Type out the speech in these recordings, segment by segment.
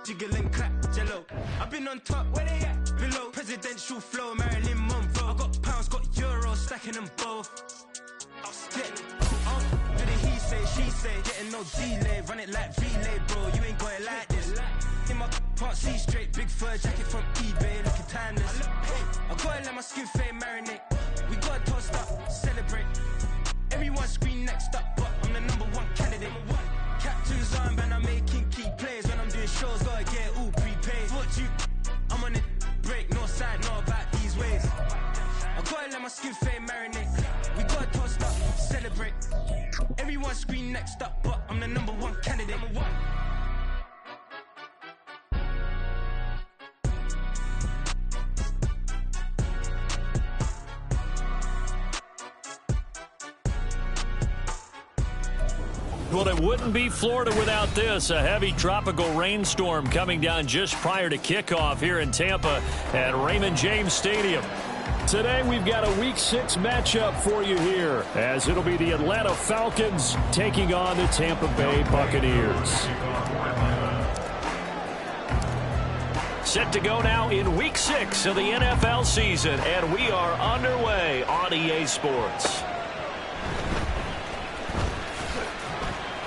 Jiggle and clap, jello. I've been on top, where they at? Below. Presidential flow, Marilyn Monroe. I got pounds, got euros, stacking them both. Yeah. Do the he say, she say, getting no delay. Run it like relay, bro. You ain't got it like this. In my part, see straight, big fur jacket from eBay, looking timeless. I gotta let my skin fade marinate. We gotta toast up, celebrate. Everyone scream next up, but I'm the #1 candidate. Captain's armband, I'm making key plays. When I'm doing shows, gotta get all prepaid. What you? I'm on it, break, no side, know about these ways. I gotta let my skin fade marinate. We gotta toast up, celebrate. Everyone scream next up, but I'm the #1 candidate. Well, it wouldn't be Florida without this. A heavy tropical rainstorm coming down just prior to kickoff here in Tampa at Raymond James Stadium. Today, we've got a Week 6 matchup for you here, as it'll be the Atlanta Falcons taking on the Tampa Bay Buccaneers. Set to go now in Week 6 of the NFL season, and we are underway on EA Sports.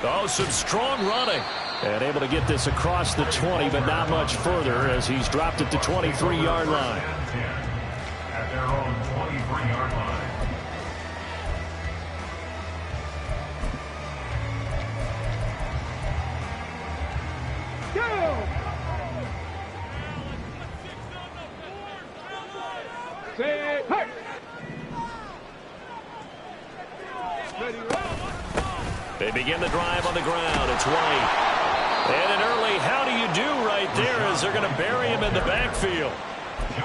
Oh, some strong running. And able to get this across the 20, but not much further as he's dropped at the 23-yard line. At their own 23-yard line. Go! Say, hey! Ready, They begin the drive on the ground. It's White. And an early how do you do right there as they're going to bury him in the backfield.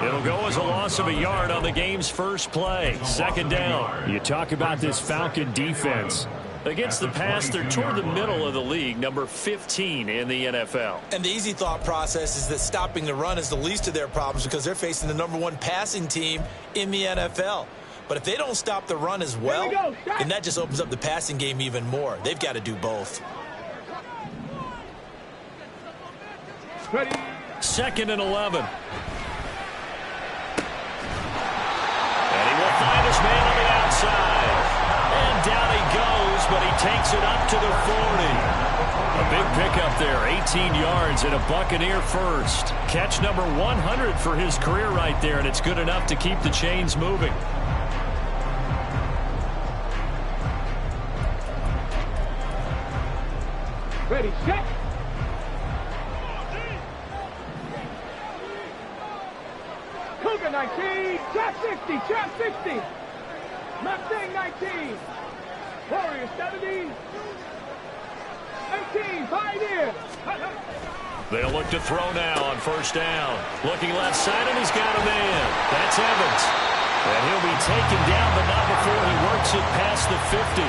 It'll go as a loss of a yard on the game's first play. Second down. You talk about this Falcon defense. Against the pass, they're toward the middle of the league, number 15 in the NFL. And the easy thought process is that stopping the run is the least of their problems because they're facing the #1 passing team in the NFL. But if they don't stop the run as well, then that just opens up the passing game even more. They've got to do both. Ready. 2nd and 11. And he will find his man on the outside. And down he goes, but he takes it up to the 40. A big pickup there, 18 yards and a Buccaneer first. Catch number 100 for his career right there, and it's good enough to keep the chains moving. Ready, set. Cougar 19, trap 60, trap 60. Mustang 19. Warrior 70. 18, Pioneer. They'll look to throw now on first down. Looking left side, and he's got a man. That's Evans. And he'll be taken down, but not before he works it past the 50.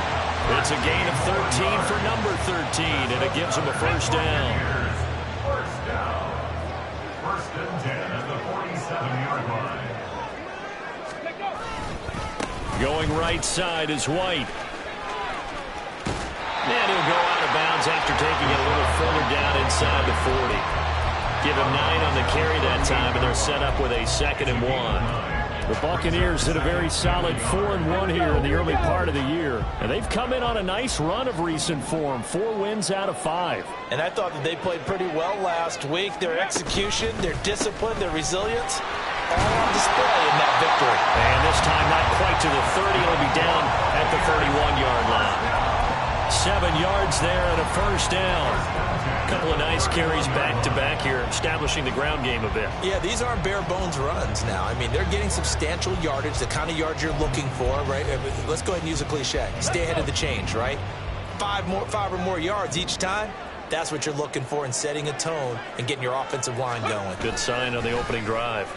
It's a gain of 13 for number 13, and it gives him a first down. First down. 1st and 10 at the 47-yard line. Going right side is White. And he'll go out of bounds after taking it a little further down inside the 40. Give him 9 on the carry that time, and they're set up with a 2nd and 1. The Buccaneers did a very solid 4-1 here in the early part of the year. And they've come in on a nice run of recent form, 4 wins out of 5. And I thought that they played pretty well last week. Their execution, their discipline, their resilience, all on display in that victory. And this time not quite to the 30. It'll be down at the 31-yard line. 7 yards there and a first down. A couple of nice carries back-to-back here, establishing the ground game a bit. Yeah, these aren't bare-bones runs now. I mean, they're getting substantial yardage, the kind of yards you're looking for, right? Let's go ahead and use a cliche. Stay ahead of the change, right? 5 or more yards each time. That's what you're looking for in setting a tone and getting your offensive line going. Good sign on the opening drive.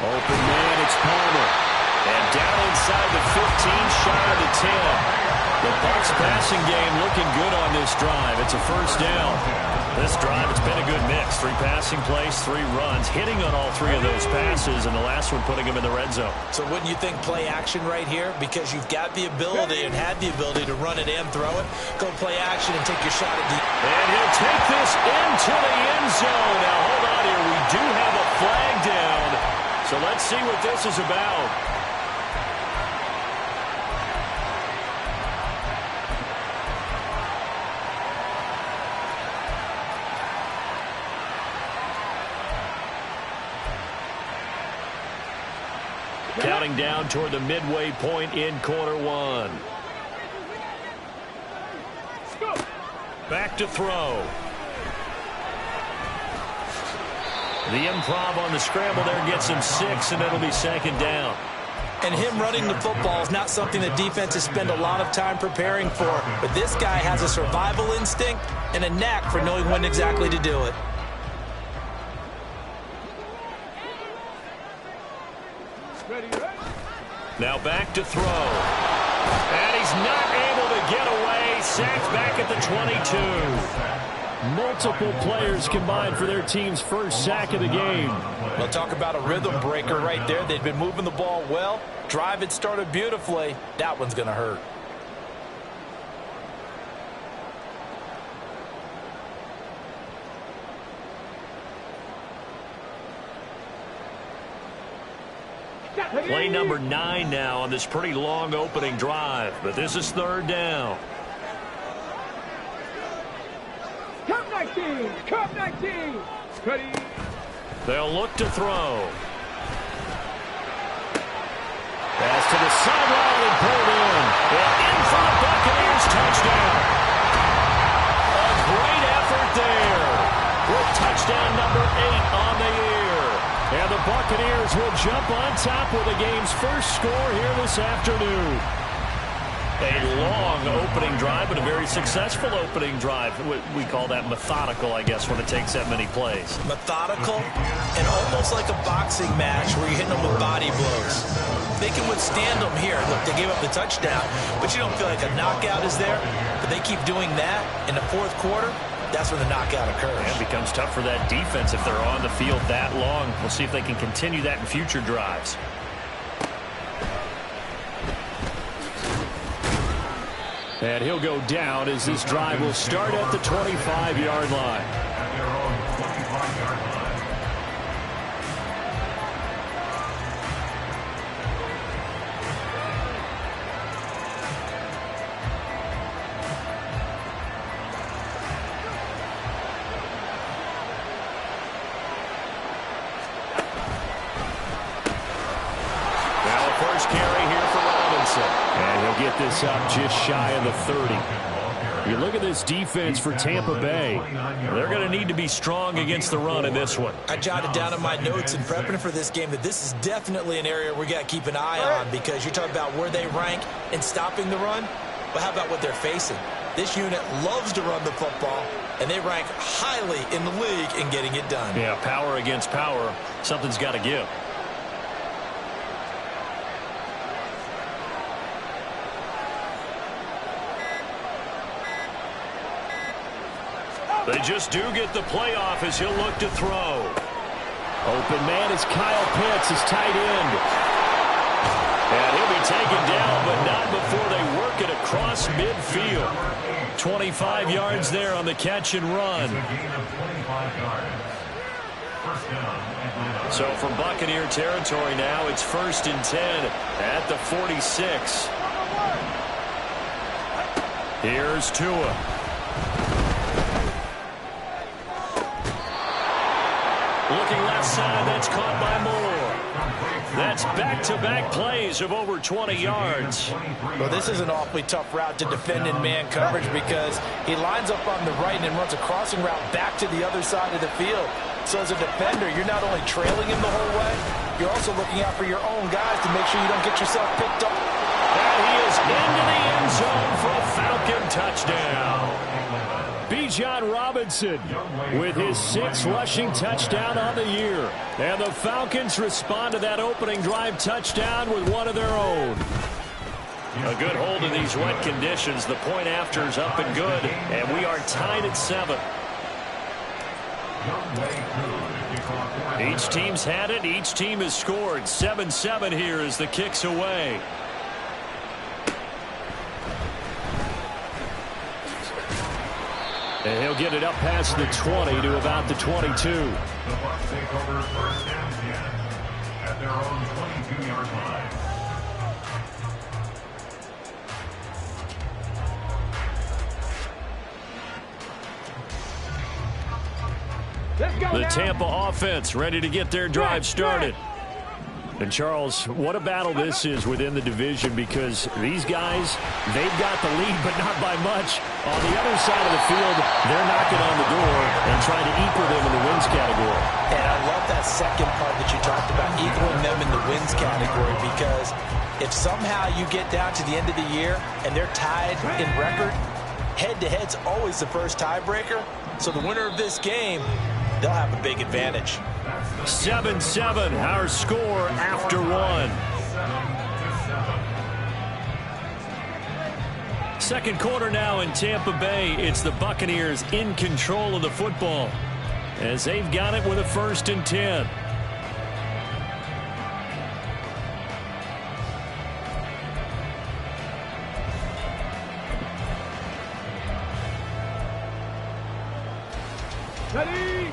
Open man, it's Palmer. And down inside the 15, shy of the 10. The Bucs passing game looking good on this drive. It's a first down. This drive, it's been a good mix. 3 passing plays, 3 runs, hitting on all 3 of those passes, and the last one putting him in the red zone. So wouldn't you think play action right here? Because you've got the ability and had the ability to run it and throw it. Go play action and take your shot at deep. And he'll take this into the end zone. Now, hold on here. We do have a flag down. So let's see what this is about. Counting down toward the midway point in quarter 1. Back to throw. The improv on the scramble there gets him 6, and it'll be 2nd down. And him running the football is not something that defenses spend a lot of time preparing for. But this guy has a survival instinct and a knack for knowing when exactly to do it. Now back to throw. And he's not able to get away. Sacked back at the 22. Multiple players combined for their team's first sack of the game. We'll talk about a rhythm breaker right there. They've been moving the ball well. Drive had started beautifully. That one's going to hurt. Play number 9 now on this pretty long opening drive, but this is 3rd down. Cup 19, Cup 19. Ready. They'll look to throw. Pass to the sideline and pulled in. And in for the Buccaneers touchdown. A great effort there. With touchdown number 8 on the year. And the Buccaneers will jump on top with the game's first score here this afternoon. A long opening drive, but a very successful opening drive. We call that methodical, I guess, when it takes that many plays. Methodical and almost like a boxing match where you're hitting them with body blows. They can withstand them here. Look, they gave up the touchdown, but you don't feel like a knockout is there. But they keep doing that in the 4th quarter. That's when the knockout occurs. And it becomes tough for that defense if they're on the field that long. We'll see if they can continue that in future drives. And he'll go down as this drive will start at the 25-yard line. At their own 25-yard line. And he'll get this up just shy of the 30. You look at this defense for Tampa Bay. They're going to need to be strong against the run in this one. I jotted down in my notes in prepping for this game that this is definitely an area we got to keep an eye on, because you're talking about where they rank in stopping the run. But how about what they're facing? This unit loves to run the football, and they rank highly in the league in getting it done. Yeah, power against power. Something's got to give. They just do get the playoff as he'll look to throw. Open man is Kyle Pitts, his tight end. And he'll be taken down, but not before they work it across midfield. 25 yards there on the catch and run. So from Buccaneer territory now, it's 1st and 10 at the 46. Here's Tua. Looking left side, that's caught by Moore. That's back-to-back plays of over 20 yards. Well, this is an awfully tough route to defend in man coverage, because he lines up on the right and then runs a crossing route back to the other side of the field. So as a defender, you're not only trailing him the whole way, you're also looking out for your own guys to make sure you don't get yourself picked up. And he is into the end zone for a Falcon touchdown. Bijan Robinson with his 6th rushing touchdown on the year. And the Falcons respond to that opening drive touchdown with one of their own. A good hold in these wet conditions. The point after is up and good, and we are tied at 7. Each team's had it. Each team has scored. 7-7 here as the kick's away. And he'll get it up past the 20 to about the 22. The Bucs take over first and 10 at their own 22-yard line. The Tampa offense ready to get their drive started. And, Charles, what a battle this is within the division, because these guys, they've got the lead, but not by much. On the other side of the field, they're knocking on the door and trying to equal them in the wins category. And I love that second part that you talked about, equaling them in the wins category, because if somehow you get down to the end of the year and they're tied in record, head-to-head's always the first tiebreaker. So the winner of this game, they'll have a big advantage. 7-7, our score after one. Second quarter now in Tampa Bay. It's the Buccaneers in control of the football as they've got it with a 1st and 10. Ready?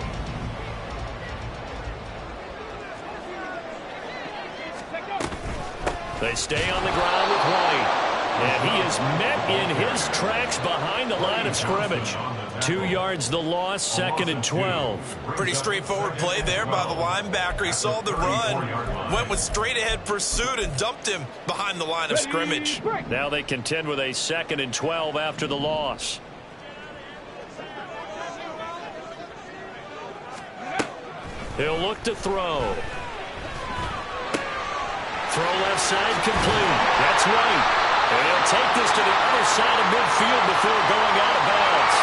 They stay on the ground with White. And he is met in his tracks behind the line of scrimmage. 2 yards the loss, 2nd and 12. Pretty straightforward play there by the linebacker. He saw the run, went with straight-ahead pursuit, and dumped him behind the line of scrimmage. Now they contend with a 2nd and 12 after the loss. He'll look to throw. Throw left side complete. That's right. And he'll take this to the other side of midfield before going out of bounds.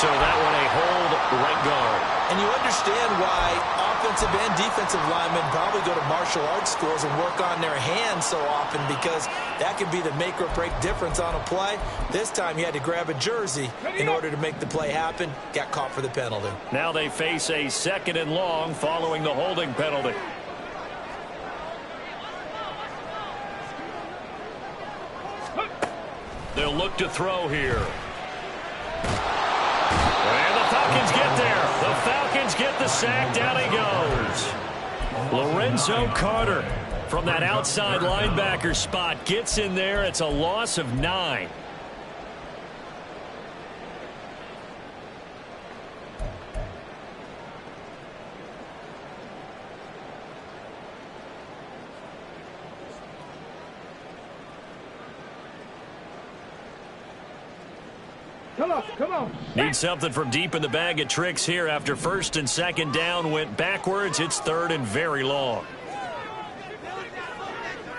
So that one a hold right guard. And you understand why offensive and defensive linemen probably go to martial arts schools and work on their hands so often, because that can be the make or break difference on a play. This time he had to grab a jersey in order to make the play happen. Got caught for the penalty. Now they face a 2nd and long following the holding penalty. They'll look to throw here. And the Falcons get there. The Falcons get the sack. Down he goes. Lorenzo Carter from that outside linebacker spot gets in there. It's a loss of 9. Come on. Need something from deep in the bag of tricks here after 1st and 2nd down went backwards. It's 3rd and very long.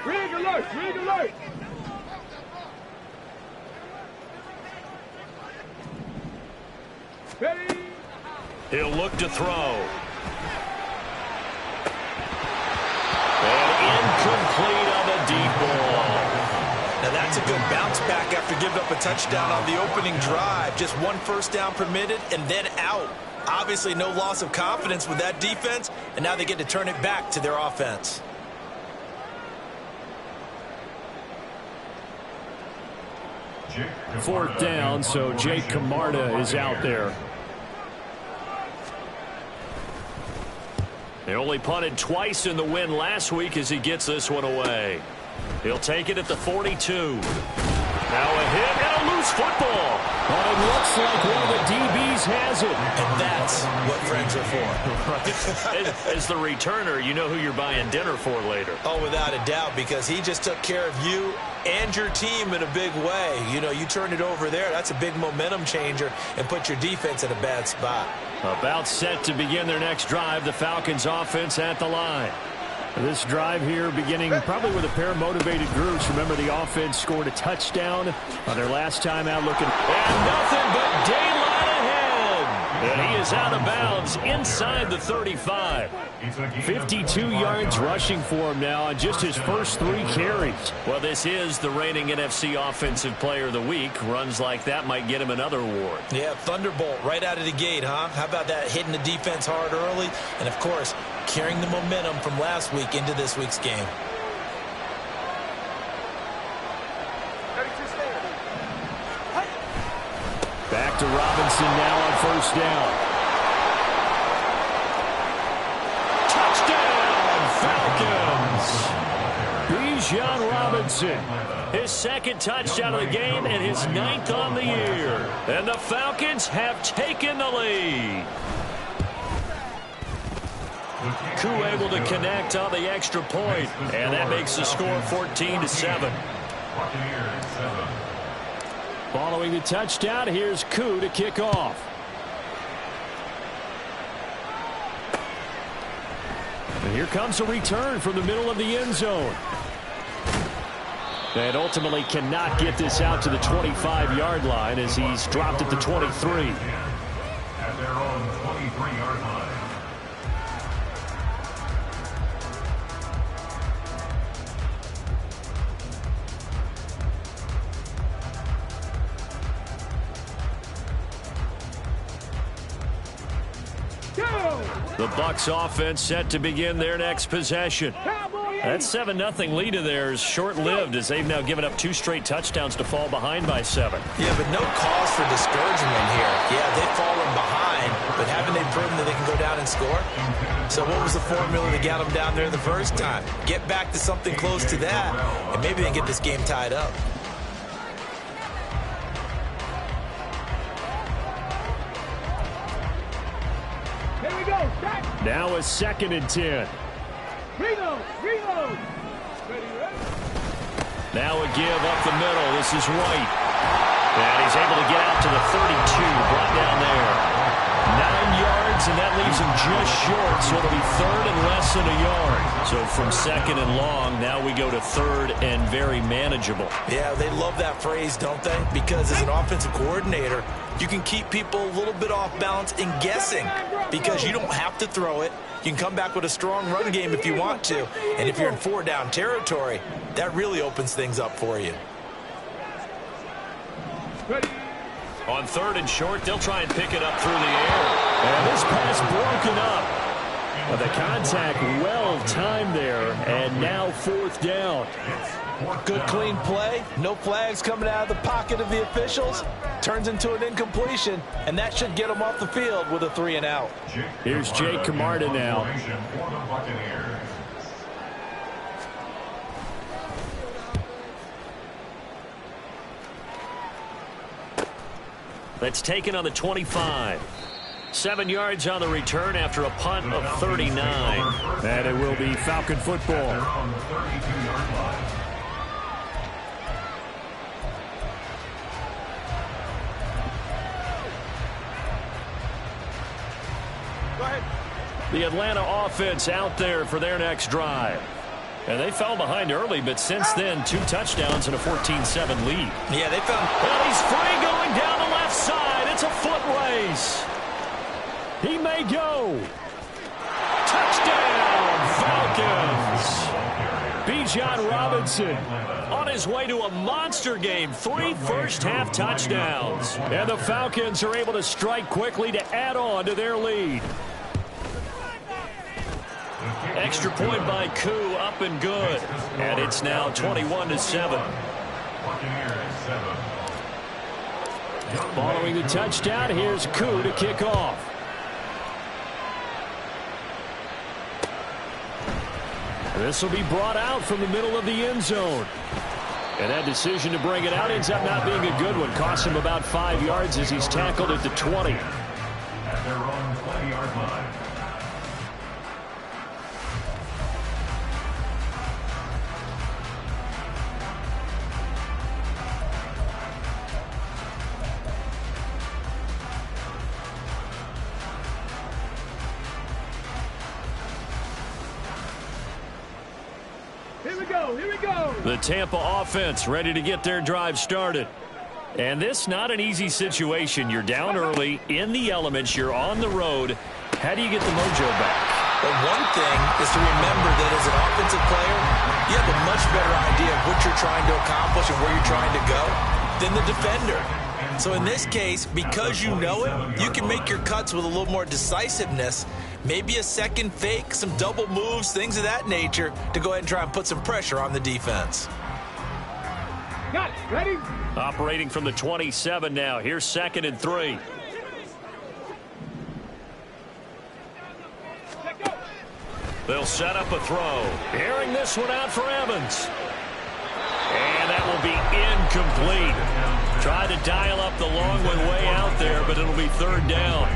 Rig alert. Ready? He'll look to throw. And incomplete on the deep ball. Now that's a good bounce back after giving up a touchdown on the opening drive. Just 1 first down permitted and then out. Obviously no loss of confidence with that defense, and now they get to turn it back to their offense. Fourth down, so Jake Camarda is out there. They only punted twice in the win last week as he gets this one away. He'll take it at the 42. Now a hit and a loose football. But it looks like one of the DBs has it. And that's what friends are for. As the returner, you know who you're buying dinner for later. Oh, without a doubt, because he just took care of you and your team in a big way. You know, you turned it over there. That's a big momentum changer and put your defense in a bad spot. About set to begin their next drive. The Falcons offense at the line. This drive here beginning probably with a pair of motivated groups. Remember, the offense scored a touchdown on their last time out looking. And nothing but daylight ahead. And he is is out of bounds inside the 35. 52 yards rushing for him now on just his first 3 carries. Well, this is the reigning NFC Offensive Player of the Week. Runs like that might get him another award. Yeah, thunderbolt right out of the gate, huh? How about that, hitting the defense hard early? And, of course, carrying the momentum from last week into this week's game. Back to Robinson now on first down. Touchdown, Falcons! Bijan Robinson, his second touchdown of the game and his 9th on the year. And the Falcons have taken the lead. Koo able to connect on the extra point, and that makes the score 14-7. Following the touchdown, here's Koo to kick off. And here comes a return from the middle of the end zone. And ultimately cannot get this out to the 25-yard line as he's dropped at the 23. At their own 23-yard line. The Bucs offense set to begin their next possession. That 7-0 lead of theirs short-lived as they've now given up 2 straight touchdowns to fall behind by 7. Yeah, but no cause for discouragement here. Yeah, they've fallen behind, but haven't they proven that they can go down and score? So what was the formula that got them down there the first time? Get back to something close to that, and maybe they can get this game tied up. Now a 2nd and 10. Reload! Now a give up the middle. This is White. And he's able to get out to the 32. Brought down there. 9 yards, and that leaves him just short. So it'll be 3rd and less than a yard. So from 2nd and long, now we go to 3rd and very manageable. Yeah, they love that phrase, don't they? Because as an offensive coordinator, you can keep people a little bit off balance in guessing because you don't have to throw it. You can come back with a strong run game if you want to. And if you're in 4-down territory, that really opens things up for you. On 3rd and short, they'll try and pick it up through the air. And this pass broken up. Well, the contact well-timed there, and now 4th down. Good clean play. No flags coming out of the pocket of the officials. Turns into an incompletion, and that should get them off the field with a 3-and-out. Here's Jake Camarda now. That's taken on the 25. 7 yards on the return after a punt of 39. And it will be Falcon football. The Atlanta offense out there for their next drive. And they fell behind early, but since then, 2 touchdowns and a 14-7 lead. Yeah, they found... Well, he's free going down the left side. It's a foot race. He may go. Touchdown, Falcons. Bijan Robinson on his way to a monster game. 3 first-half touchdowns. And the Falcons are able to strike quickly to add on to their lead. Extra point by Koo, up and good. And it's now 21-7. Following the touchdown, here's Koo to kick off. This will be brought out from the middle of the end zone. And that decision to bring it out ends up not being a good one. Costs him about 5 yards as he's tackled at the 20. At their own 20-yard line. Here we go. The Tampa offense ready to get their drive started. And this not an easy situation. You're down early, in the elements, you're on the road. How do you get the mojo back? But one thing is to remember that as an offensive player, you have a much better idea of what you're trying to accomplish and where you're trying to go than the defender. So in this case, because you know it, you can make your cuts with a little more decisiveness, maybe a second fake, some double moves, things of that nature, to go ahead and try and put some pressure on the defense. Got it. Ready? Operating from the 27 now. Here's 2nd and 3. They'll set up a throw. Airing this one out for Evans. And that will be incomplete. Tried to dial up the long one way out there, but it'll be 3rd down.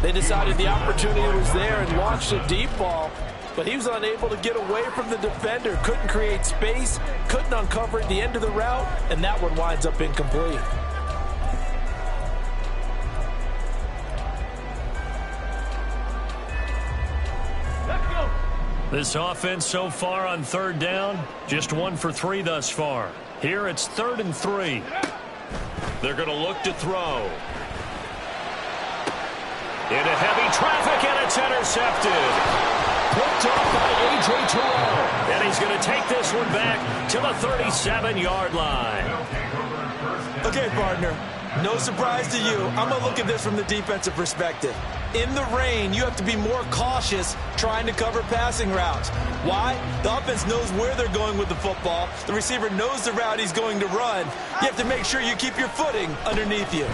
They decided the opportunity was there and launched a deep ball, but he was unable to get away from the defender. Couldn't create space, couldn't uncover at the end of the route, and that one winds up incomplete. This offense so far on 3rd down, just 1 for 3 thus far. Here it's 3rd and 3. They're going to look to throw. Into heavy traffic, and it's intercepted. Picked off by A.J. Terrell. And he's going to take this one back to the 37-yard line. Okay, partner, no surprise to you. I'm going to look at this from the defensive perspective. In the rain, you have to be more cautious trying to cover passing routes. Why? The offense knows where they're going with the football. The receiver knows the route he's going to run. You have to make sure you keep your footing underneath you.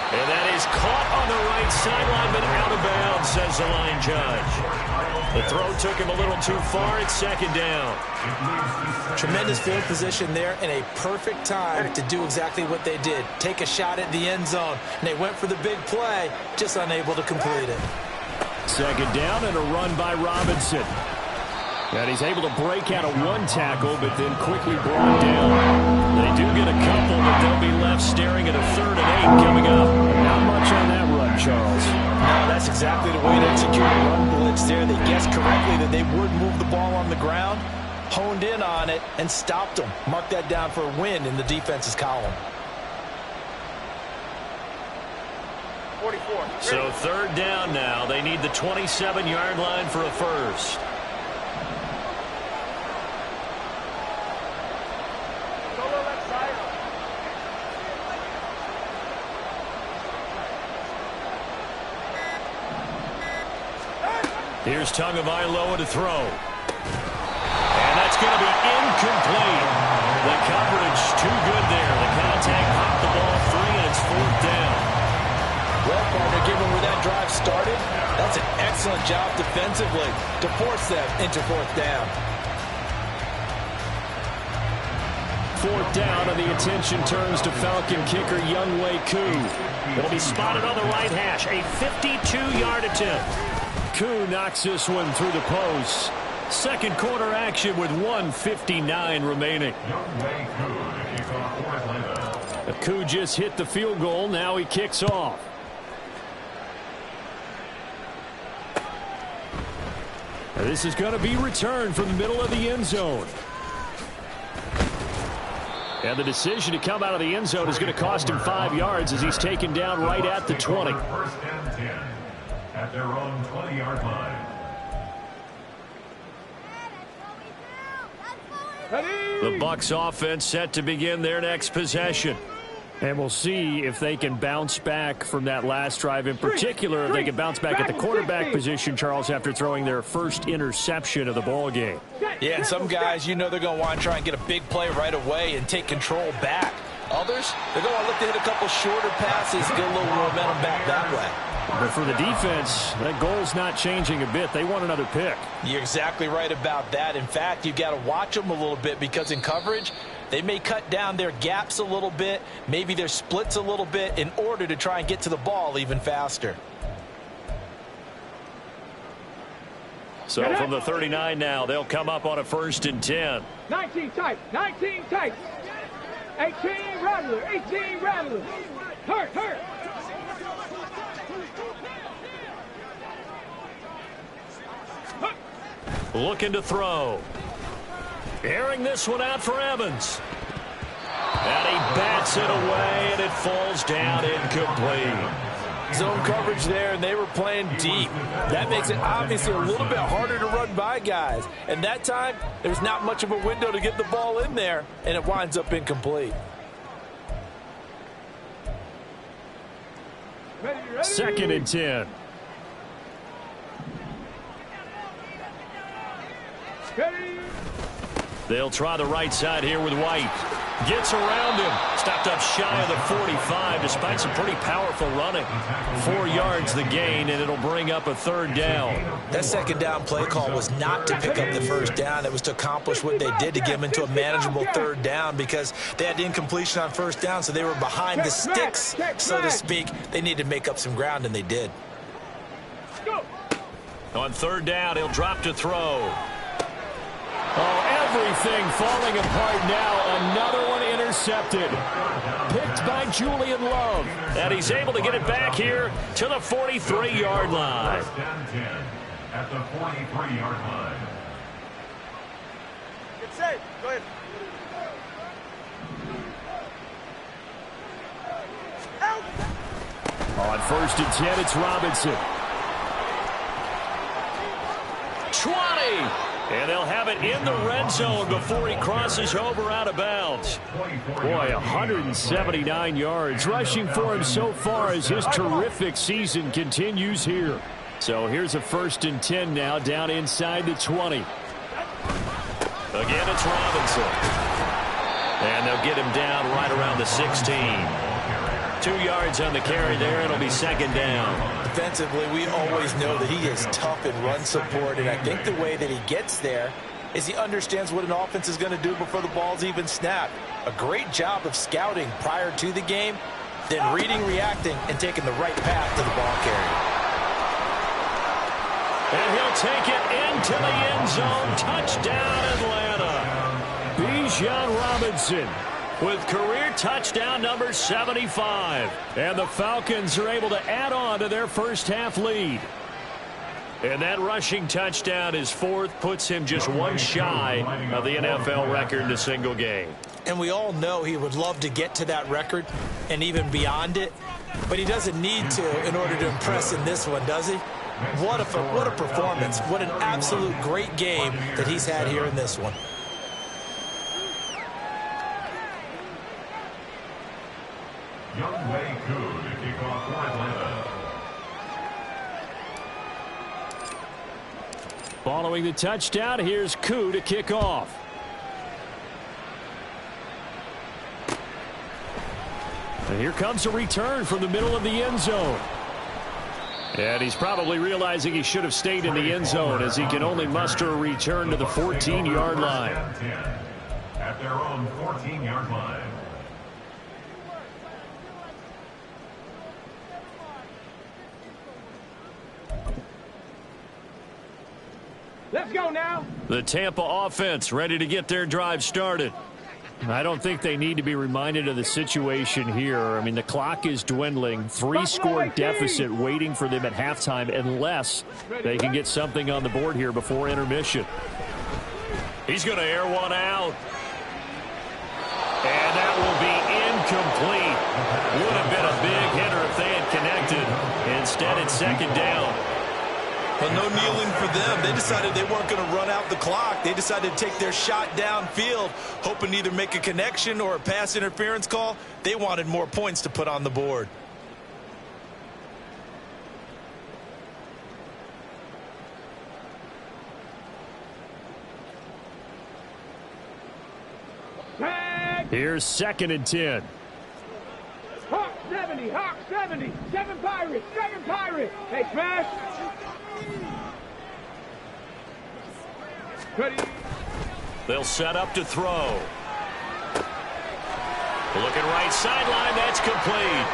And that is caught on the right sideline, but out of bounds, says the line judge. The throw took him a little too far. It's 2nd down. Tremendous field position there and a perfect time to do exactly what they did. Take a shot at the end zone. And they went for the big play, just unable to complete it. 2nd down and a run by Robinson. And he's able to break out of 1 tackle, but then quickly brought down. They do get a couple, but they'll be left staring at a 3rd and 8 coming up. Not much on that run, Charles. No, that's exactly the way to execute a run blitz there. They guessed correctly that they would move the ball on the ground, honed in on it, and stopped them. Mark that down for a win in the defense's column. 44. So 3rd down now. They need the 27-yard line for a first. Here's Tagovailoa to throw. And that's going to be incomplete. The coverage too good there. The contact popped the ball free, and it's 4th down. Well, partner, given where that drive started, that's an excellent job defensively to force them into 4th down. 4th down, and the attention turns to Falcon kicker Younghoe Koo. It'll be spotted on the right hash. A 52-yard attempt. Koo knocks this one through the post. 2nd quarter action with 1:59 remaining. Koo just hit the field goal. Now he kicks off. This is going to be returned from the middle of the end zone. And the decision to come out of the end zone is going to cost him 5 yards as he's taken down right at the 20. 1st and 10 at their own 20-yard line. The Bucs offense set to begin their next possession. And we'll see if they can bounce back from that last drive. In particular, if they can bounce back at the quarterback position, Charles, after throwing their first interception of the ball game. Yeah, and some guys, you know they're going to want to try and get a big play right away and take control back. Others, they're going to look to hit a couple shorter passes, get a little momentum back that way. But for the defense, that goal's not changing a bit. They want another pick. You're exactly right about that. In fact, you've got to watch them a little bit because in coverage, they may cut down their gaps a little bit, maybe their splits a little bit in order to try and get to the ball even faster. So from the 39 now, they'll come up on a 1st and 10. 19 tight. 19 tight. 18 Rattler. 18 Rattler. Hurt. Looking to throw. Airing this one out for Evans. And he bats it away, and it falls down incomplete. Zone coverage there, and they were playing deep. That makes it obviously a little bit harder to run by guys. And that time, there's not much of a window to get the ball in there, and it winds up incomplete. Second and 10. They'll try the right side here with White. Gets around him. Stopped up shy of the 45 despite some pretty powerful running. 4 yards the gain, and it'll bring up a third down. That second down play call was not to pick up the first down. It was to accomplish what they did to get them into a manageable third down because they had incompletion on first down, so they were behind the sticks, so to speak. They needed to make up some ground, and they did. On third down, he'll drop to throw. Oh, everything falling apart now. Another one intercepted. Picked by Julian Love. And he's able to get it back here to the 43-yard line. First and 10 at the 43-yard line. Get safe. Go ahead. On first and 10, it's Robinson. 20. And they'll have it in the red zone before he crosses over out of bounds. Boy, 179 yards rushing for him so far as his terrific season continues here. So here's a first and 10 now down inside the 20. Again, it's Robinson. And they'll get him down right around the 16. 2 yards on the carry there. It'll be second down. Defensively, we always know that he is tough in run support, and I think the way that he gets there is he understands what an offense is going to do before the ball's even snapped. A great job of scouting prior to the game, then reading, reacting, and taking the right path to the ball carrier. And he'll take it into the end zone. Touchdown, Atlanta. Bijan Robinson with career touchdown number 75. And the Falcons are able to add on to their first half lead. And that rushing touchdown, his fourth, puts him just one shy of the NFL record in a single game. And we all know he would love to get to that record and even beyond it, but he doesn't need to in order to impress in this one, does he? What a performance. What an absolute great game that he's had here in this one. Young Wei Koo to kick off for Atlanta. Following the touchdown, here's Koo to kick off. And here comes a return from the middle of the end zone. And he's probably realizing he should have stayed in the end zone as he can only muster a return to the 14-yard line. At their own 14-yard line. Let's go now. The Tampa offense ready to get their drive started. I don't think they need to be reminded of the situation here. I mean, the clock is dwindling. 3-score deficit waiting for them at halftime unless they can get something on the board here before intermission. He's going to air one out. And that will be incomplete. Would have been a big hitter if they had connected. Instead, it's second down. Well, no kneeling for them. They decided they weren't going to run out the clock. They decided to take their shot downfield, hoping to either make a connection or a pass interference call. They wanted more points to put on the board. Here's second and 10. Hawk 70, Hawk 70. 7 Pirates, 7 Pirates. Hey, smash. Ready. They'll set up to throw. Looking right sideline, that's complete.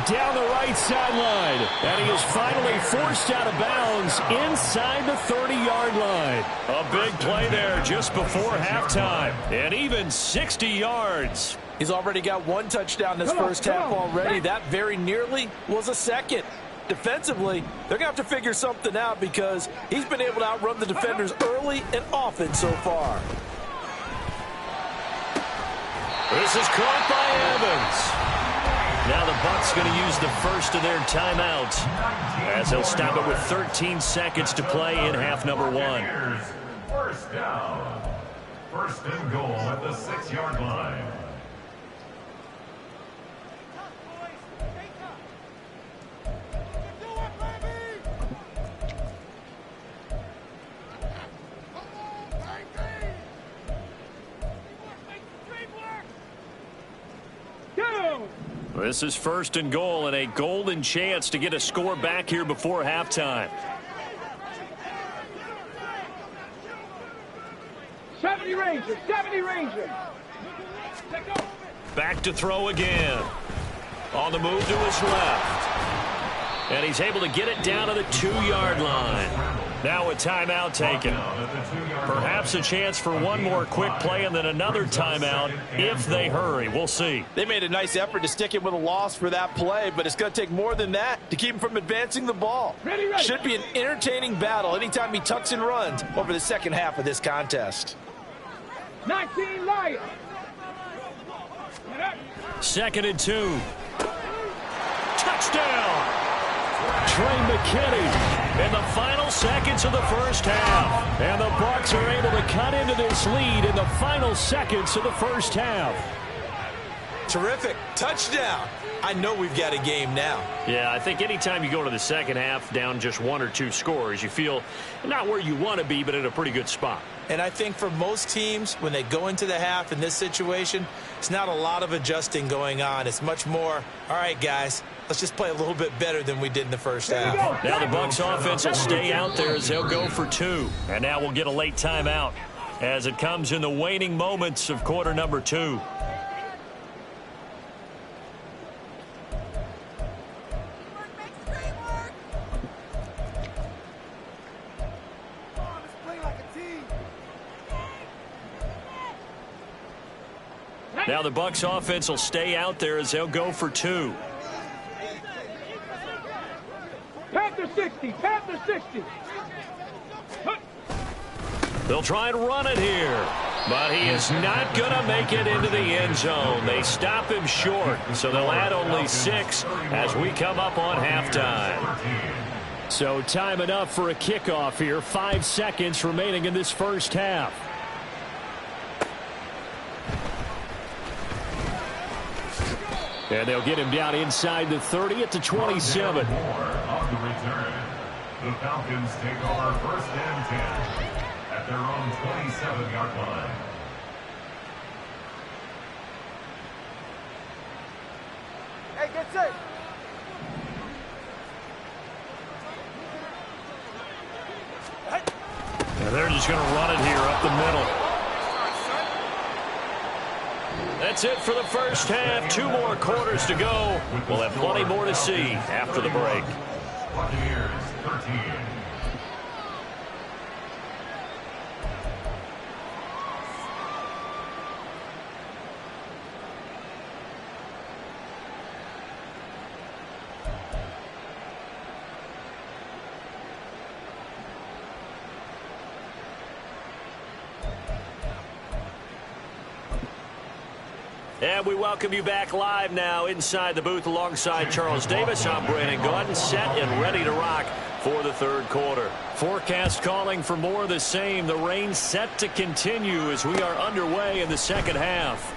Down the right sideline, and he is finally forced out of bounds inside the 30-yard line. A big play there just before halftime, and even 60 yards. He's already got one touchdown this first half already. That very nearly was a second. defensively, they're going to have to figure something out because he's been able to outrun the defenders early and often so far. This is caught by Evans. Now the Bucs going to use the first of their timeouts as they'll stop it with 13 seconds to play in half number 1. First down. First and goal at the 6-yard line. This is first and goal and a golden chance to get a score back here before halftime. 70 Rangers, 70 Rangers. Back to throw again. On the move to his left. And he's able to get it down to the 2-yard line. Now a timeout taken. Perhaps a chance for one more quick play and then another timeout if they hurry. We'll see. They made a nice effort to stick it with a loss for that play, but it's going to take more than that to keep him from advancing the ball. Ready. Should be an entertaining battle anytime he tucks and runs over the second half of this contest. 19 Lions. 2nd and 2. Touchdown. Trey McKinney in the final seconds of the first half. And the Bucs are able to cut into this lead in the final seconds of the first half. Terrific. Touchdown. I know we've got a game now. Yeah, I think anytime you go to the second half down just 1 or 2 scores, you feel not where you want to be, but in a pretty good spot. And I think for most teams, when they go into the half in this situation, it's not a lot of adjusting going on. It's much more, all right, guys, let's just play a little bit better than we did in the first half. Now the Bucs offense will stay out there as they'll go for 2. And now we'll get a late timeout as it comes in the waning moments of quarter number 2. Now the Bucs offense will stay out there as they'll go for 2. Panther 60, Panther 60. They'll try and run it here, but he is not going to make it into the end zone. They stop him short, so they'll add only 6 as we come up on halftime. So time enough for a kickoff here. 5 seconds remaining in this first half. And they'll get him down inside the 30 at the 27. On the return, the Falcons take over first and 10 at their own 27-yard line. Hey, get set. And they're just going to run it here up the middle. That's it for the first half. 2 more quarters to go. We'll have plenty more to see after the break. Buccaneers 13. And we welcome you back live now inside the booth alongside Charles Davis. I'm Brandon Gaudin, set and ready to rock for the third quarter. Forecast calling for more of the same. The rain set to continue as we are underway in the second half.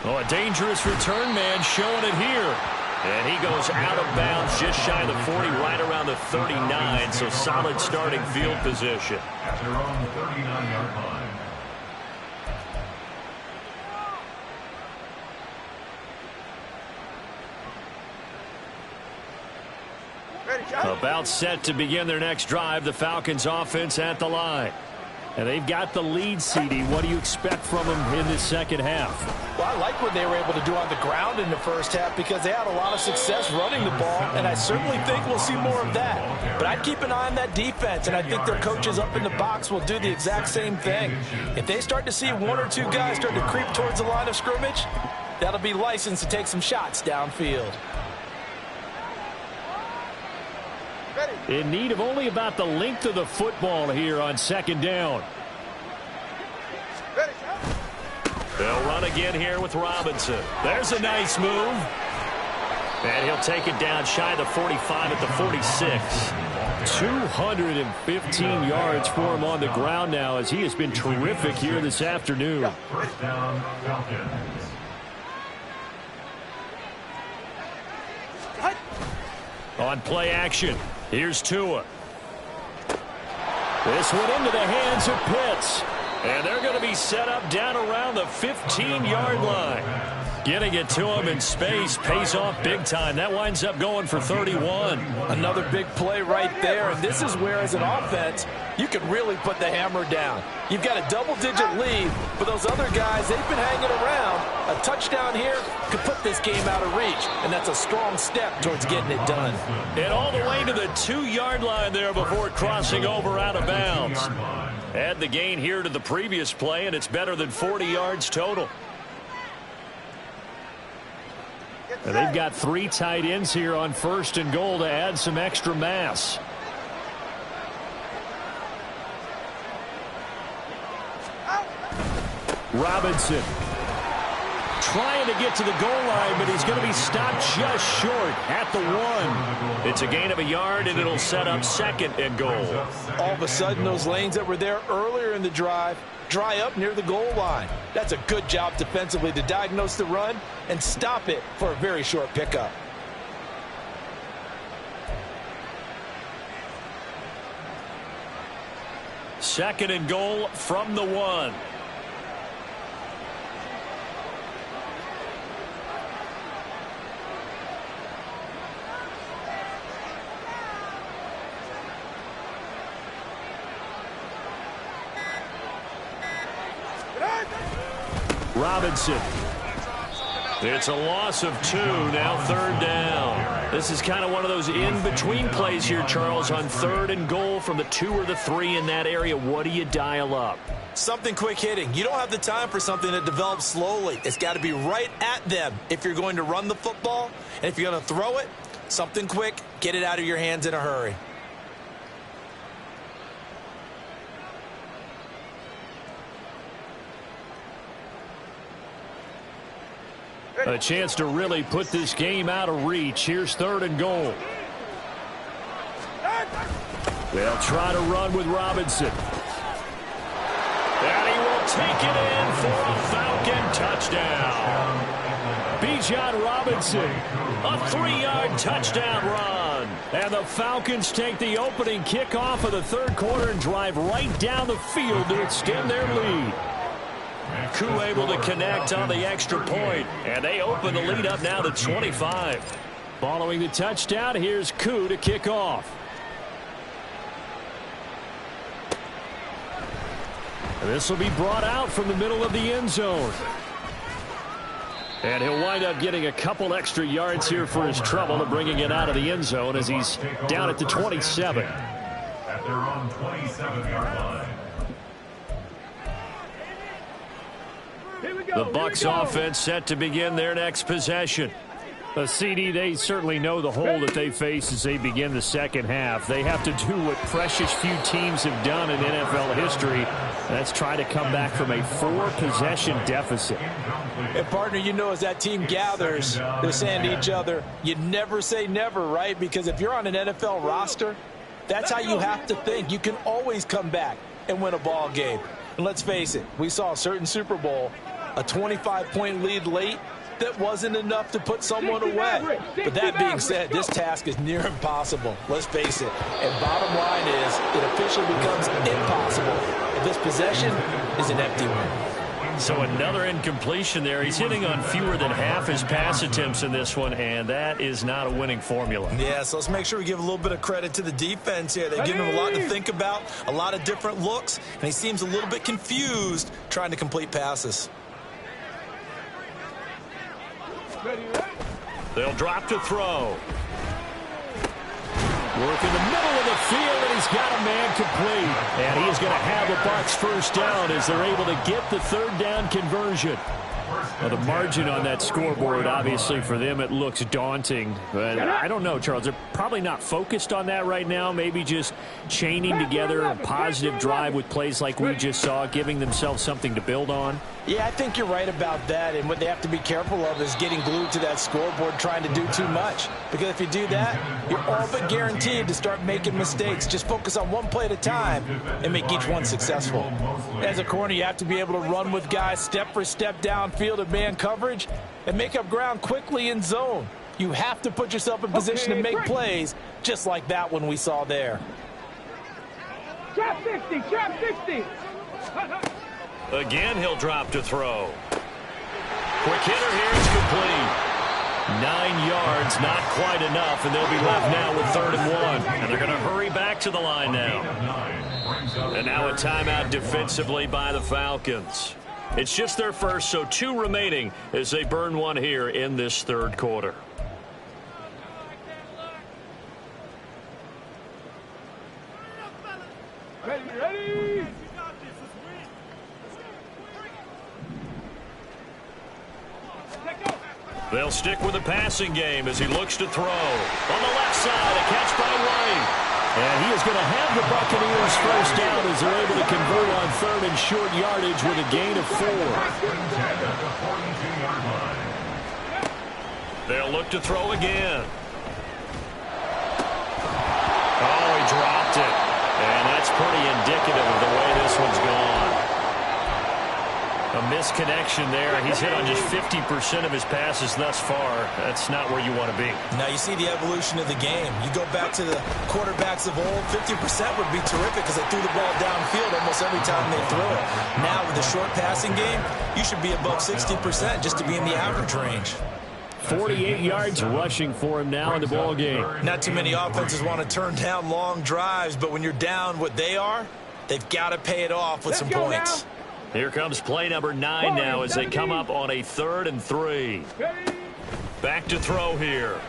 Oh, a dangerous return man showing it here. And he goes out of bounds just shy of the 40, right around the 39. So solid starting field position. At their own 39-yard line. About set to begin their next drive. The Falcons offense at the line. And they've got the lead, CD. What do you expect from them in this second half? Well, I like what they were able to do on the ground in the first half because they had a lot of success running the ball, and I certainly think we'll see more of that. But I'd keep an eye on that defense, and I think their coaches up in the box will do the exact same thing. If they start to see 1 or 2 guys start to creep towards the line of scrimmage, That'll be licensed to take some shots downfield. In need of only about the length of the football here on second down. They'll run again here with Robinson. There's a nice move. And he'll take it down shy of the 45 at the 46. 215 yards for him on the ground now as he has been terrific here this afternoon. First down, Falcons. On play action, here's Tua. This one into the hands of Pitts. And they're going to be set up down around the 15-yard line. Getting it to him in space pays off big time. That winds up going for 31. Another big play right there, and this is where, as an offense, you can really put the hammer down. You've got a double-digit lead, but those other guys, they've been hanging around. A touchdown here could put this game out of reach, and that's a strong step towards getting it done. And all the way to the 2-yard line there before crossing over out of bounds. Add the gain here to the previous play, and it's better than 40 yards total. And they've got 3 tight ends here on first and goal to add some extra mass. Robinson trying to get to the goal line, but he's going to be stopped just short at the 1. It's a gain of a yard, and it'll set up second and goal. All of a sudden, those lanes that were there earlier in the drive dry up near the goal line. That's a good job defensively to diagnose the run and stop it for a very short pickup. Second and goal from the 1. Robinson. It's a loss of 2, now third down. This is kind of one of those in-between plays here, Charles, on third and goal from the 2 or the 3 in that area. What do you dial up? Something quick hitting. You don't have the time for something that develops slowly. It's got to be right at them if you're going to run the football. And if you're going to throw it, something quick, get it out of your hands in a hurry. A chance to really put this game out of reach. Here's third and goal. They'll try to run with Robinson. And he will take it in for a Falcon touchdown. Bijan Robinson, a 3-yard touchdown run. And the Falcons take the opening kickoff of the third quarter and drive right down the field to extend their lead. Koo able to connect on the extra point, and they open the lead up now to 25. Following the touchdown, here's Koo to kick off. This will be brought out from the middle of the end zone. And he'll wind up getting a couple extra yards here for his trouble and bringing it out of the end zone as he's down at the 27. At their own 27-yard line. The Bucs offense set to begin their next possession. CD, they certainly know the hole that they face as they begin the second half. They have to do what precious few teams have done in NFL history. That's try to come back from a 4-possession deficit. And, partner, you know, as that team gathers, they're saying to each other, you never say never, right? Because if you're on an NFL roster, that's how you have to think. You can always come back and win a ball game. And let's face it, we saw a certain Super Bowl, a 25-point lead late, that wasn't enough to put someone away. But that being said, this task is near impossible. Let's face it. And bottom line is, it officially becomes impossible if this possession is an empty one. So another incompletion there. He's hitting on fewer than half his pass attempts in this one, and that is not a winning formula. Yeah, so let's make sure we give a little bit of credit to the defense here. They've given him a lot to think about, a lot of different looks, and he seems a little bit confused trying to complete passes. They'll drop to throw. Work in the middle of the field, and he's got a man complete. And he's going to have the Bucs first down as they're able to get the third down conversion. Well, the margin on that scoreboard, obviously, for them, it looks daunting. But I don't know, Charles. They're probably not focused on that right now. Maybe just chaining together a positive drive with plays like we just saw, giving themselves something to build on. Yeah, I think you're right about that. And what they have to be careful of is getting glued to that scoreboard trying to do too much. Because if you do that, you're all but guaranteed to start making mistakes. Just focus on one play at a time and make each one successful. As a corner, you have to be able to run with guys step for step downfield of man coverage and make up ground quickly in zone. You have to put yourself in position to make plays just like that one we saw there. Trap 60, trap 60. Again, he'll drop to throw. Quick hitter here, it's complete. 9 yards, not quite enough, and they'll be left now with 3rd and 1. And they're going to hurry back to the line now. And now a timeout defensively by the Falcons. It's just their first, so 2 remaining as they burn one here in this 3rd quarter. Ready. They'll stick with the passing game as he looks to throw. On the left side, a catch by White. And he is going to have the Buccaneers first down as they're able to convert on 3rd and short yardage with a gain of 4. They'll look to throw again. Oh, he dropped it. And that's pretty indicative of the way this one's gone. A misconnection there. He's hit on just 50% of his passes thus far. That's not where you want to be. Now you see the evolution of the game. You go back to the quarterbacks of old, 50% would be terrific because they threw the ball downfield almost every time they threw it. Now with the short passing game, you should be above 60% just to be in the average range. 48 yards rushing for him now in the ball game. Not too many offenses want to turn down long drives, but when you're down what they are, they've got to pay it off with some points. Here comes play number 9 now as they come up on a 3rd and 3. Back to throw here.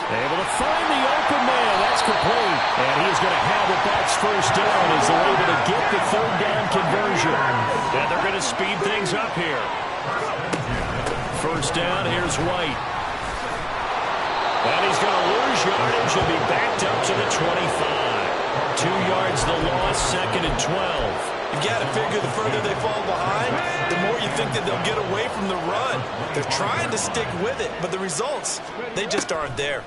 Able to find the open man. That's complete. And he's going to have the Bucs first down as they're able to get the 3rd down conversion. And they're going to speed things up here. First down, here's White. And he's going to lose yardage and be backed up to the 25. 2 yards the loss, 2nd and 12. You've got to figure the further they fall behind, the more you think that they'll get away from the run. They're trying to stick with it, but the results, they just aren't there.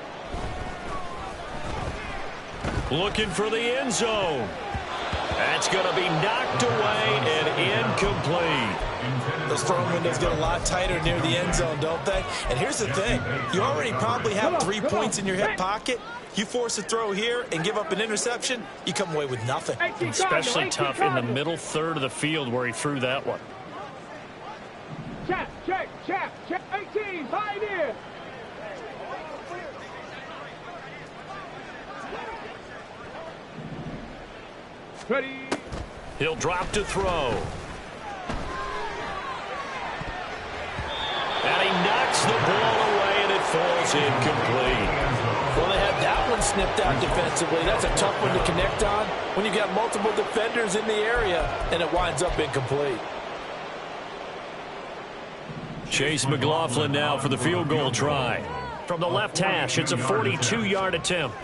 Looking for the end zone. That's going to be knocked away and incomplete. Those throwing windows get a lot tighter near the end zone, don't they? And here's the thing. You already probably have 3 points in your hip pocket. You force a throw here and give up an interception, you come away with nothing. Especially tough in the middle 3rd of the field where he threw that one. Check. 18, pioneer. Ready. He'll drop to throw. And he knocks the ball away, and it falls incomplete. Well, they had that one snipped out defensively. That's a tough one to connect on when you got multiple defenders in the area, and it winds up incomplete. Chase McLaughlin now for the field goal try. From the left hash, it's a 42-yard attempt.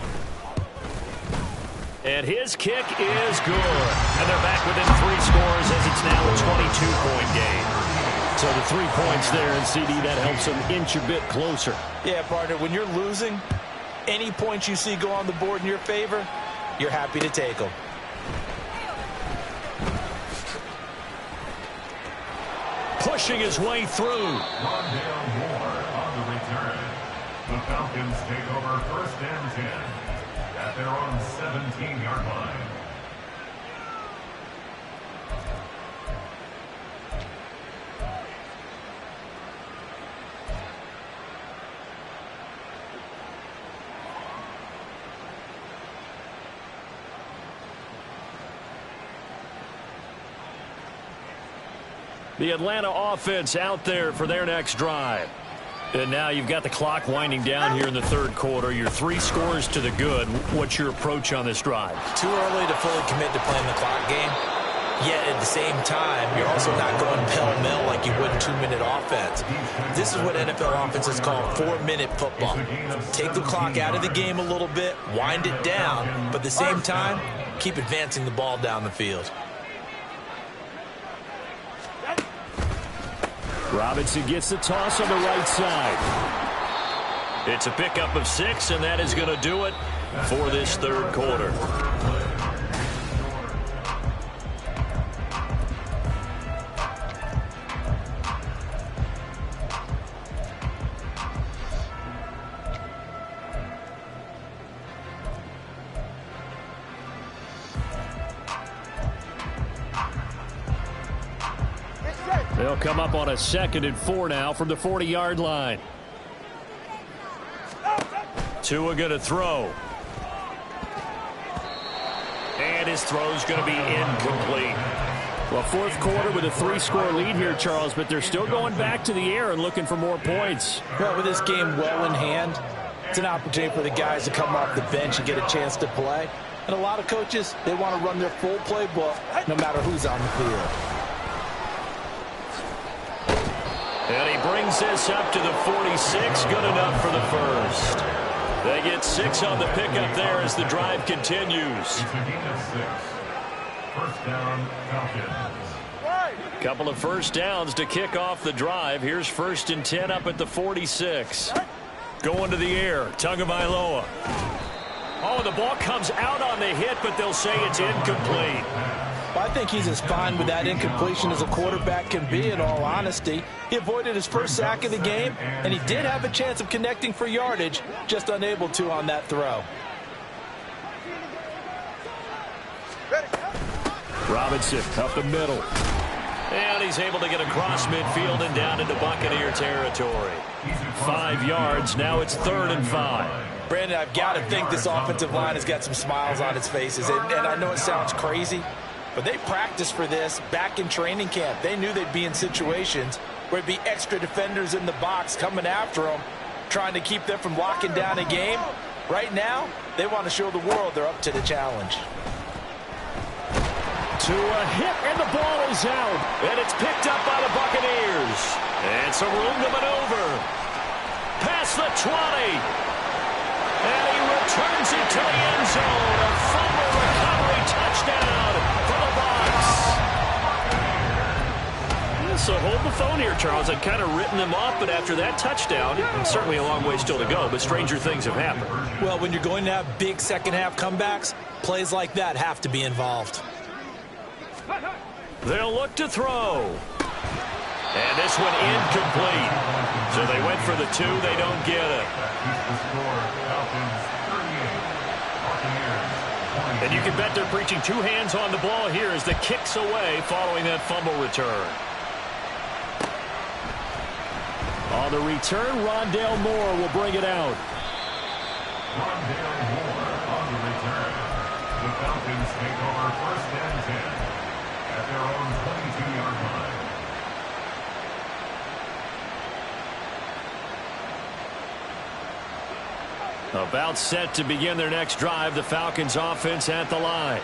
And his kick is good. And they're back within 3 scores as it's now a 22-point game. So the 3 points there, and CD, that helps them inch a bit closer. Yeah, partner, when you're losing, any points you see go on the board in your favor, you're happy to take them. Pushing his way through. Rondale Moore on the return. The Falcons take over 1st and 10 at their own 17-yard line. The Atlanta offense out there for their next drive. And now you've got the clock winding down here in the 3rd quarter. Your 3 scores to the good. What's your approach on this drive? Too early to fully commit to playing the clock game. Yet at the same time, you're also not going pell-mell like you would in 2-minute offense. This is what NFL offenses call 4-minute football. Take the clock out of the game a little bit, wind it down, but at the same time, keep advancing the ball down the field. Robinson gets the toss on the right side. It's a pickup of 6, and that is going to do it for this third quarter. They'll come up on a 2nd and 4 now from the 40-yard line. Tua going to throw. And his throw's going to be incomplete. Well, fourth quarter with a 3-score lead here, Charles, but they're still going back to the air and looking for more points. Well, with this game well in hand, it's an opportunity for the guys to come off the bench and get a chance to play. And a lot of coaches, they want to run their full playbook no matter who's on the field. And he brings this up to the 46. Good enough for the first. They get 6 on the pickup there as the drive continues. It's a gain of 6. First down, Falcons. Couple of first downs to kick off the drive. Here's 1st and 10 up at the 46. Going to the air. Tagovailoa. Oh, the ball comes out on the hit, but they'll say it's incomplete. I think he's as fine with that incompletion as a quarterback can be, in all honesty. He avoided his first sack of the game, and he did have a chance of connecting for yardage, just unable to on that throw. Robinson up the middle. And he's able to get across midfield and down into Buccaneer territory. 5 yards. Now it's 3rd and 5. Brandon, I've got to think this offensive line has got some smiles on its faces. And I know it sounds crazy, but they practiced for this back in training camp. They knew they'd be in situations where it'd be extra defenders in the box coming after them, trying to keep them from locking down a game. Right now, they want to show the world they're up to the challenge. To a hit, and the ball is out. And it's picked up by the Buccaneers. And some room to maneuver. Past the 20. And he returns it to the end zone. A fumble recovery touchdown for the Bucs. So hold the phone here, Charles. I've kind of written them off, but after that touchdown, and certainly a long way still to go, but stranger things have happened. Well, when you're going to have big second-half comebacks, plays like that have to be involved. They'll look to throw. And this one incomplete. So they went for the 2. They don't get it. And you can bet they're preaching 2 hands on the ball here as the kick's away following that fumble return. On the return, Rondale Moore will bring it out. Rondale Moore on the return. The Falcons take over 1st and 10 at their own 22-yard line. About set to begin their next drive, the Falcons offense at the line.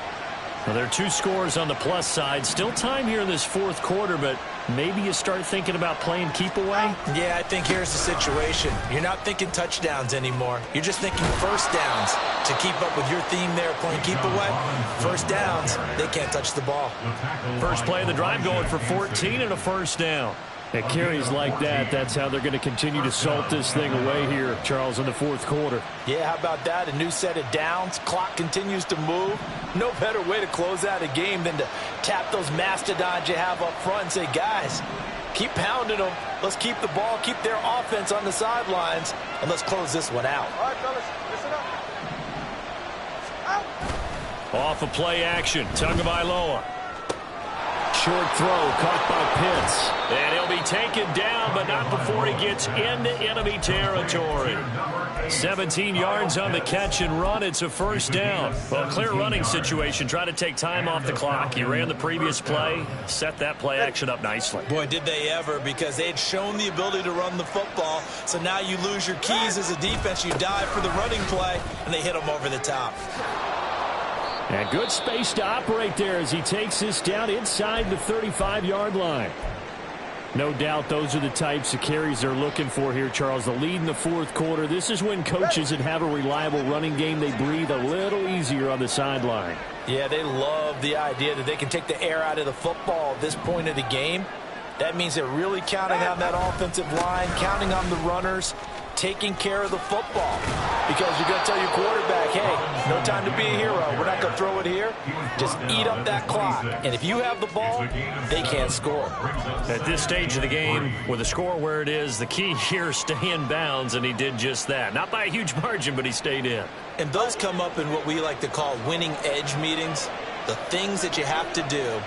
Well, there are 2 scores on the plus side. Still time here in this fourth quarter, but maybe you start thinking about playing keep away? Yeah, I think here's the situation. You're not thinking touchdowns anymore. You're just thinking first downs. To keep up with your theme there, playing keep away, first downs, they can't touch the ball. First play of the drive going for 14 and a first down. It carries like that. That's how they're going to continue to salt this thing away here, Charles, in the fourth quarter. Yeah, how about that? A new set of downs. Clock continues to move. No better way to close out a game than to tap those mastodons you have up front and say, guys, keep pounding them. Let's keep the ball, keep their offense on the sidelines, and let's close this one out. All right, fellas, listen up. Off of play action, Tagovailoa. Short throw caught by Pitts. And he'll be taken down, but not before he gets into enemy territory. 17 yards on the catch and run. It's a first down. Well, clear running situation. Try to take time off the clock. He ran the previous play, set that play action up nicely. Boy, did they ever, because they had shown the ability to run the football. So now you lose your keys as a defense. You dive for the running play, and they hit them over the top. And good space to operate there as he takes this down inside the 35-yard line. No doubt those are the types of carries they're looking for here, Charles. The lead in the fourth quarter. This is when coaches that have a reliable running game, they breathe a little easier on the sideline. Yeah, they love the idea that they can take the air out of the football at this point of the game. That means they're really counting on that offensive line, counting on the runners, taking care of the football. Because you're going to tell your quarterback, hey, no time to be a hero. We're not going to throw it here. Just eat up that clock. And if you have the ball, they can't score. At this stage of the game, with the score where it is, the key here is stay in bounds, and he did just that. Not by a huge margin, but he stayed in. And those come up in what we like to call winning edge meetings. The things that you have to do.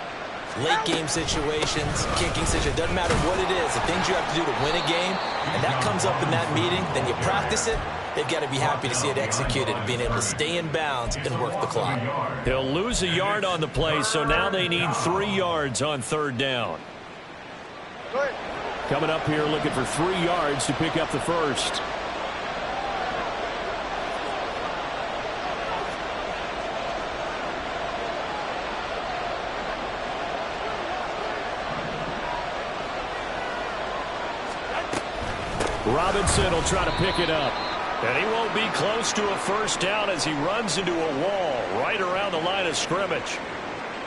Late game situations, kicking situations, doesn't matter what it is, the things you have to do to win a game, and that comes up in that meeting, then you practice it, they've got to be happy to see it executed and being able to stay in bounds and work the clock. He'll lose a yard on the play, so now they need 3 yards on third down. Coming up here looking for 3 yards to pick up the first. Robinson will try to pick it up. And he won't be close to a first down as he runs into a wall right around the line of scrimmage.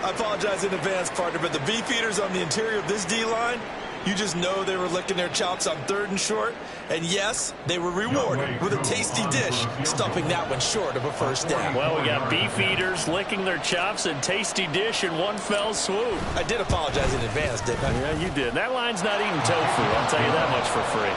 I apologize in advance, partner, but the beefeaters on the interior of this D-line, you just know they were licking their chops on 3rd and short. And yes, they were rewarded with a tasty dish, stuffing that one short of a first down. Well, we got beefeaters licking their chops and tasty dish in one fell swoop. I did apologize in advance, didn't I? Yeah, you did. That line's not eating tofu, I'll tell you that much for free.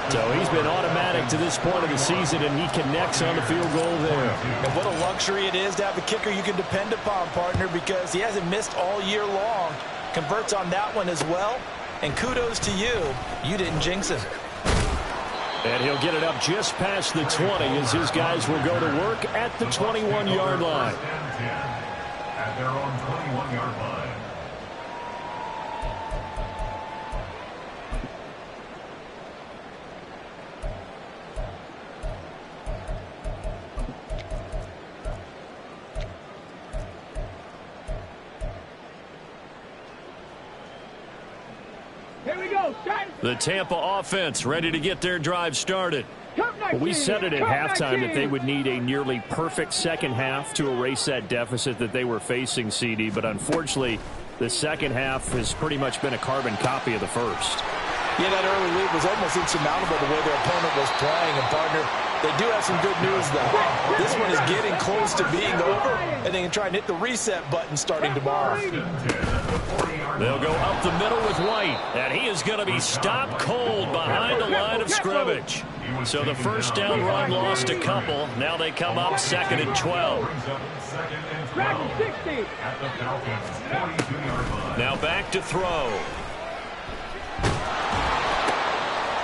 So he's been automatic to this point of the season, and he connects on the field goal there. And what a luxury it is to have a kicker you can depend upon, partner, because he hasn't missed all year long. Converts on that one as well. And kudos to you. You didn't jinx him. And he'll get it up just past the 20 as his guys will go to work at the 21-yard line. At their own 21-yard line. Here we go. The Tampa offense ready to get their drive started. We said it at halftime that they would need a nearly perfect second half to erase that deficit that they were facing, CD. But unfortunately, the second half has pretty much been a carbon copy of the first. Yeah, that early lead was almost insurmountable the way their opponent was playing. And, partner, they do have some good news, though. This one is getting close to being over, and they can try and hit the reset button starting tomorrow. They'll go up the middle with White, and he is going to be stopped cold behind the line of scrimmage. So the first down run lost a couple. Now they come up 2nd and 12. Now back to throw.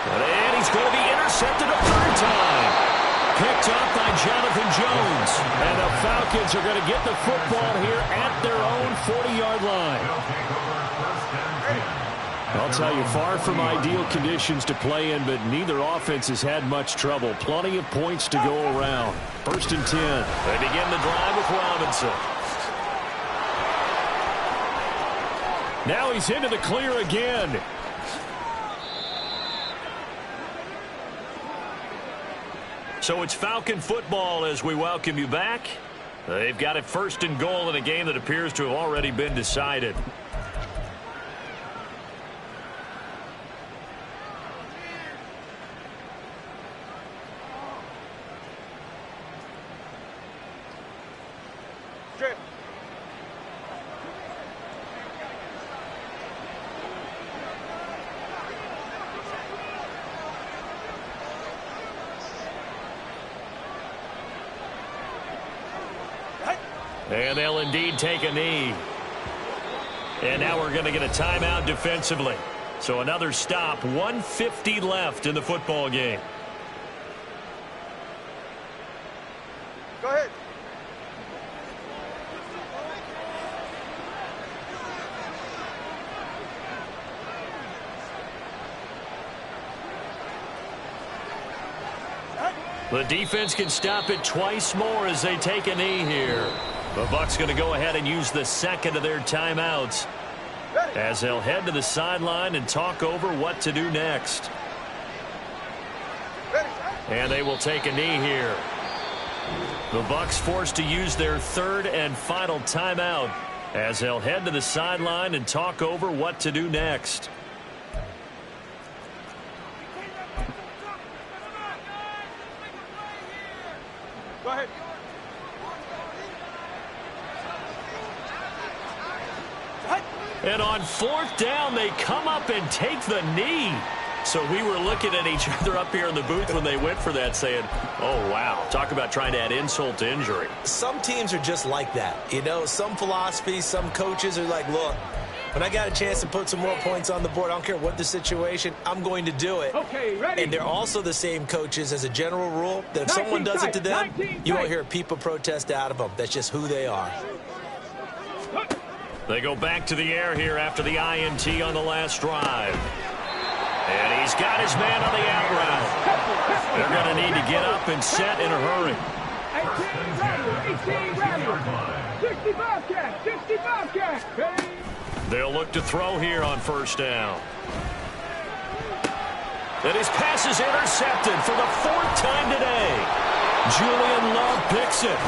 And he's going to be intercepted a 3rd time. Picked up by Jonathan Jones. And the Falcons are going to get the football here at their own 40-yard line. I'll tell you, far from ideal conditions to play in, but neither offense has had much trouble. Plenty of points to go around. 1st and 10. They begin the drive with Robinson. Now he's into the clear again. So it's Falcon football as we welcome you back. They've got it 1st and goal in a game that appears to have already been decided. And they'll indeed take a knee. And now we're going to get a timeout defensively. So another stop, 1:50 left in the football game. Go ahead. The defense can stop it twice more as they take a knee here. The Bucs going to go ahead and use the second of their timeouts as they'll head to the sideline and talk over what to do next. And they will take a knee here. The Bucs forced to use their third and final timeout as they'll head to the sideline and talk over what to do next. Go ahead. And on fourth down, they come up and take the knee. So we were looking at each other up here in the booth when they went for that saying, oh, wow, talk about trying to add insult to injury. Some teams are just like that. You know, some philosophies, some coaches are like, look, when I got a chance to put some more points on the board, I don't care what the situation, I'm going to do it. Okay, ready? And they're also the same coaches as a general rule that if someone does it to them, you won't hear people protest out of them. That's just who they are. They go back to the air here after the INT on the last drive. And he's got his man on the out route. They're going to need to get up and set in a hurry. 18 Rattler, 65 catch, 65 catch. They'll look to throw here on first down. And his pass is intercepted for the fourth time today. Julian Love picks it.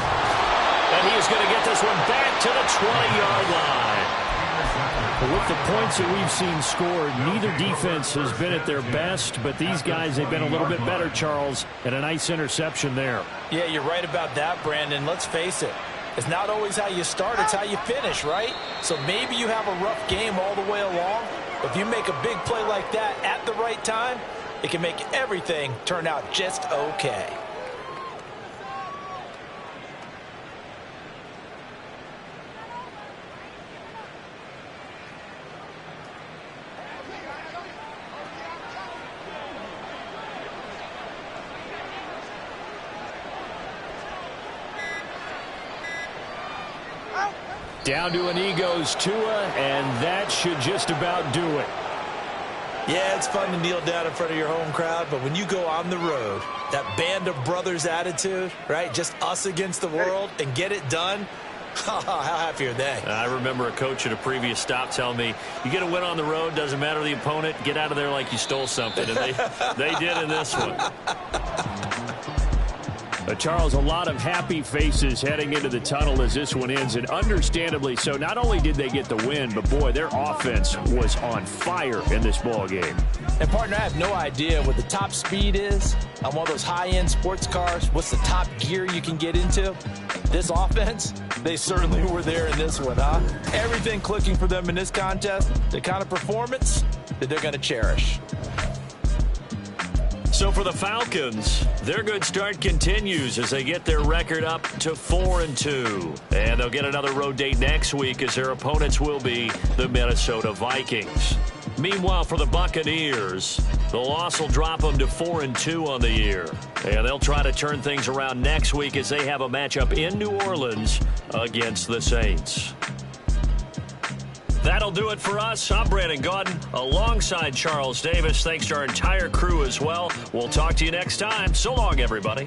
And he is going to get this one back to the 20-yard line. But with the points that we've seen scored, neither defense has been at their best, but these guys have been a little bit better, Charles, and a nice interception there. Yeah, you're right about that, Brandon. Let's face it. It's not always how you start, it's how you finish, right? So maybe you have a rough game all the way along, but if you make a big play like that at the right time, it can make everything turn out just okay. Down to an knee goes Tua, and that should just about do it. Yeah, it's fun to kneel down in front of your home crowd, but when you go on the road, that band of brothers attitude, right, just us against the world, and get it done, how happy are they? I remember a coach at a previous stop telling me, you get a win on the road, doesn't matter the opponent, get out of there like you stole something. And they did in this one. Charles, a lot of happy faces heading into the tunnel as this one ends, and understandably so. Not only did they get the win, but, boy, their offense was on fire in this ball game. And, partner, I have no idea what the top speed is on one of those high-end sports cars. What's the top gear you can get into? This offense, they certainly were there in this one, huh? Everything clicking for them in this contest, the kind of performance that they're going to cherish. So for the Falcons, their good start continues as they get their record up to 4-2. And they'll get another road date next week as their opponents will be the Minnesota Vikings. Meanwhile, for the Buccaneers, the loss will drop them to 4-2 on the year. And they'll try to turn things around next week as they have a matchup in New Orleans against the Saints. That'll do it for us. I'm Brandon Gaudin alongside Charles Davis. Thanks to our entire crew as well. We'll talk to you next time. So long, everybody.